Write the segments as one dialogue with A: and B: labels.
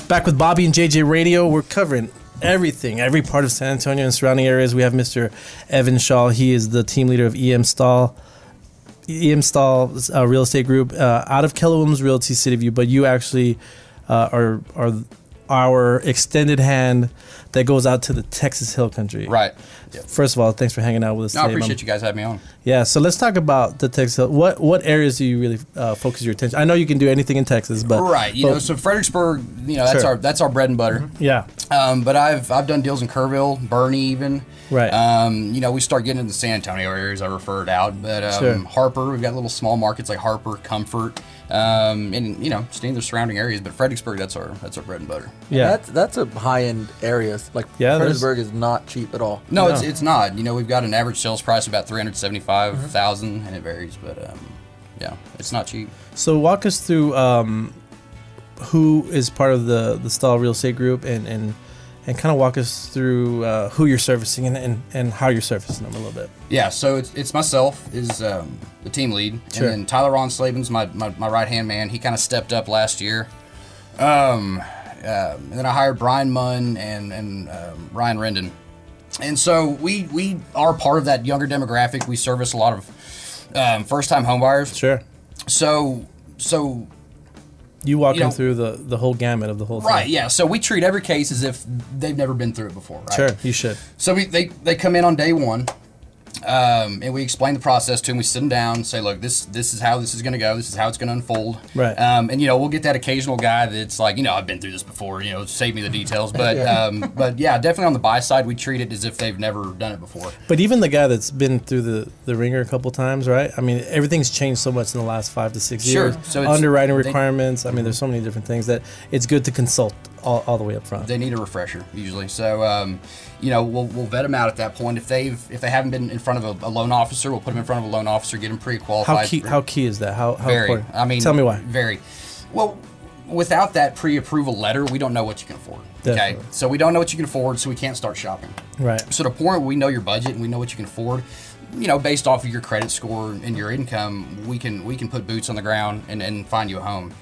A: Back with Bobby and JJ Radio. We're covering everything, every part of San Antonio and surrounding areas. We have Mr. Evan Shaw. He is the team leader of Stahl Real Estate Group out of Keller Williams Realty City View. But you actually are our extended hand that goes out to the Texas Hill Country.
B: Right.
A: Yep. First of all, thanks for hanging out with us today.
B: I appreciate you guys having me on.
A: Yeah, so let's talk about the Texas Hill. What areas do you really focus your attention? I know you can do anything in Texas, but
B: right. So Fredericksburg, that's our bread and butter.
A: Mm-hmm. Yeah.
B: But I've done deals in Kerrville, Bernie, even.
A: Right.
B: We start getting into the San Antonio areas. I refer it out, but
A: Sure.
B: Harper, we've got little small markets like Harper, Comfort, and staying in the surrounding areas. But Fredericksburg, that's our bread and butter.
A: Yeah.
C: That's a high end area. Like Fredericksburg is not cheap at all.
B: No, it's not. We've got an average sales price of about $375,000, and it varies, but it's not cheap.
A: So walk us through who is part of the Stahl Real Estate Group and kind of walk us through who you're servicing and how you're servicing them a little bit.
B: Yeah, so it's myself is the team lead,
A: Sure.
B: and then Tyler Ronslaven's my right-hand man. He kind of stepped up last year. And then I hired Brian Munn and Ryan Rendon. And so we are part of that younger demographic. We service a lot of first-time homebuyers.
A: Sure.
B: So
A: you walk them through the whole gamut of the whole thing.
B: right, yeah. So we treat every case as if they've never been through it before. Right?
A: Sure, you should.
B: So they come in on day one. And we explain the process to them. We sit them down and say, look, this is how this is going to go. This is how it's going to unfold.
A: Right.
B: And we'll get that occasional guy that's like, I've been through this before, save me the details. But, definitely on the buy side, we treat it as if they've never done it before.
A: But even the guy that's been through the ringer a couple times, right? I mean, everything's changed so much in the last 5 to 6 years.
B: Sure. So
A: underwriting requirements. I mean, there's so many different things that it's good to consult all the way up front.
B: They need a refresher usually. So, we'll vet them out at that point. If they haven't been in front of a loan officer, we'll put them in front of a loan officer, get them pre-qualified.
A: How key is that? How
B: very.
A: important?
B: I mean,
A: tell me why.
B: Very. Well, without that pre-approval letter, we don't know what you can afford.
A: Definitely.
B: Okay, so we don't know what you can afford, so we can't start shopping.
A: Right.
B: So the point where we know your budget and we know what you can afford, based off of your credit score and your income, we can put boots on the ground and find you a home.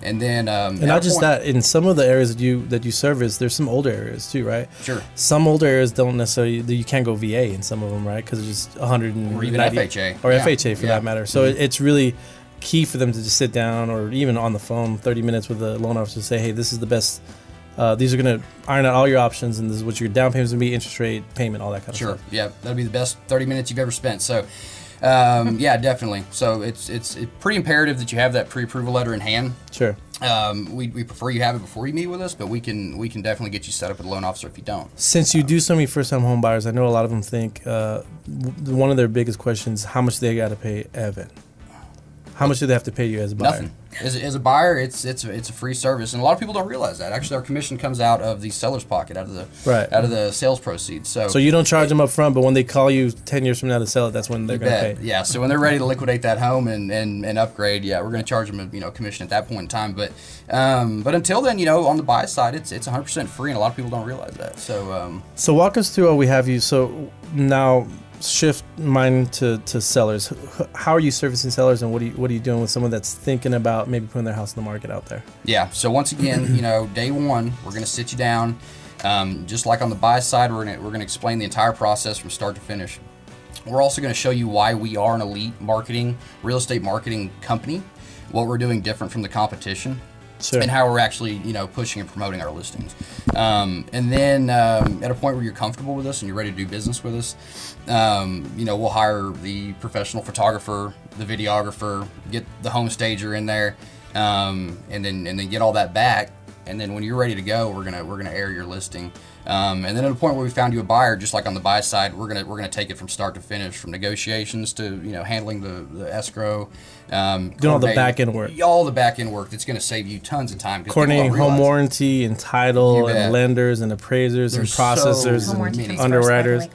B: And then,
A: and not just that, in some of the areas that you service, there's some older areas too, right?
B: Sure.
A: Some older areas don't necessarily, you can't go VA in some of them, right? Because it's just 190.
B: Or even FHA.
A: Or FHA for that matter. So
B: Mm-hmm.
A: it's really key for them to just sit down or even on the phone 30 minutes with the loan officer and say, hey, this is the best. These are going to iron out all your options, and this is what your down payment's going to be, interest rate, payment, all that kind of stuff.
B: Sure. Yeah, that'll be the best 30 minutes you've ever spent. So, definitely. So it's pretty imperative that you have that pre-approval letter in hand.
A: Sure.
B: We prefer you have it before you meet with us, but we can definitely get you set up with a loan officer if you don't.
A: Since you do so many first-time home buyers, I know a lot of them think one of their biggest questions, how much they got to pay Evan. How much do they have to pay you as a buyer?
B: Nothing. As a buyer, it's a free service, and a lot of people don't realize that. Actually, our commission comes out of the seller's pocket, out of the sales proceeds. So
A: you don't charge them up front, but when they call you 10 years from now to sell it, that's when they're going to pay.
B: Yeah. So when they're ready to liquidate that home and upgrade, we're going to charge them a commission at that point in time. But until then, on the buy side, it's 100% free, and a lot of people don't realize that.
A: So walk us through what we have you. So now shift mine to sellers. How are you servicing sellers, and what are you doing with someone that's thinking about maybe putting their house in the market out there?
B: Yeah. So once again, day one, we're going to sit you down, just like on the buy side. We're going to explain the entire process from start to finish. We're also going to show you why we are an elite real estate marketing company, what we're doing different from the competition.
A: Sure.
B: And how we're actually, pushing and promoting our listings. And then at a point where you're comfortable with us and you're ready to do business with us, we'll hire the professional photographer, the videographer, get the home stager in there, and then get all that back. And then when you're ready to go, we're gonna air your listing. And then at a point where we found you a buyer, just like on the buy side, we're gonna take it from start to finish, from negotiations to handling the escrow,
A: doing all the back end work.
B: All the back end work that's gonna save you tons of time.
A: Coordinating home warranty and title and lenders and appraisers and processors and underwriters.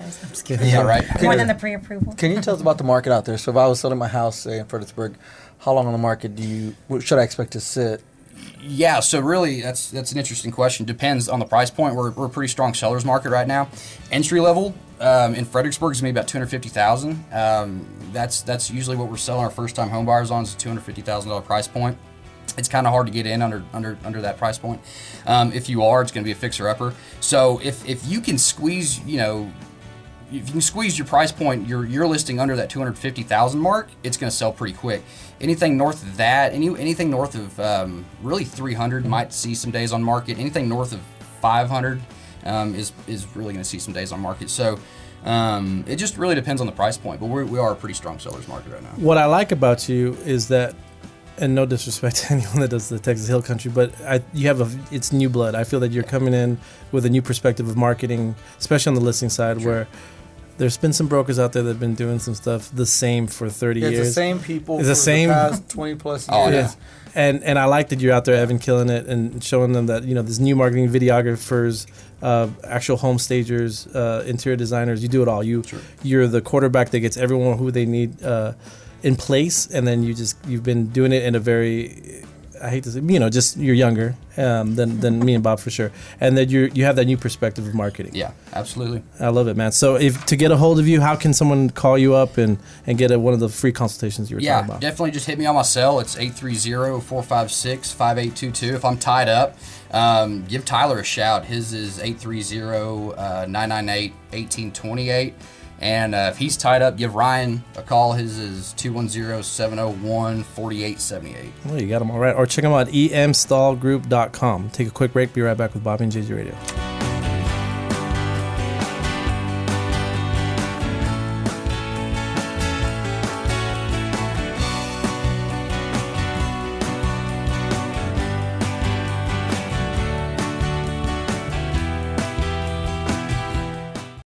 B: Yeah, right.
D: More than the pre-approval.
C: Can you tell us about the market out there? So if I was selling my house, say in Fredericksburg, how long on the market should I expect to sit?
B: Yeah, so really, that's an interesting question. Depends on the price point. We're a pretty strong seller's market right now. Entry level in Fredericksburg is maybe about $250,000. That's usually what we're selling our first time home buyers on, is a $250,000 price point. it's kind of hard to get in under that price point. If you are, it's going to be a fixer-upper. So if you can squeeze, you know, if you can squeeze your price point, your listing under that $250,000 mark, it's going to sell pretty quick. Anything north of that, anything north of really 300 might see some days on market. Anything north of 500 is really going to see some days on market. So it just really depends on the price point. But we are a pretty strong seller's market right now.
A: What I like about you is that, and no disrespect to anyone that does the Texas Hill Country, but it's new blood. I feel that you're coming in with a new perspective of marketing, especially on the listing side,
B: Sure.
A: where there's been some brokers out there that have been doing some stuff the same for 30 years.
C: It's the same people
A: It's
C: for
A: the same-
C: the past 20 plus years.
B: Oh, yeah.
A: And I like that you're out there, Evan, killing it and showing them that, you know, this new marketing, videographers, actual home stagers, interior designers, you do it all. You're the quarterback that gets everyone who they need in place, and then you've been doing it in a very, I hate to say, you know, just you're younger than me and Bob for sure, and that you have that new perspective of marketing.
B: Yeah, absolutely.
A: I love it, man. So if to get a hold of you, how can someone call you up and get one of the free consultations you were talking about?
B: Definitely just hit me on my cell. It's 830-456-5822. If I'm tied up, give Tyler a shout. His is 830-998-1828. And if he's tied up, give Ryan a call. His is 210-701-4878.
A: Well, you got them all right. Or check them out at emstahlgroup.com. Take a quick break. Be right back with Bobby and JJ Radio.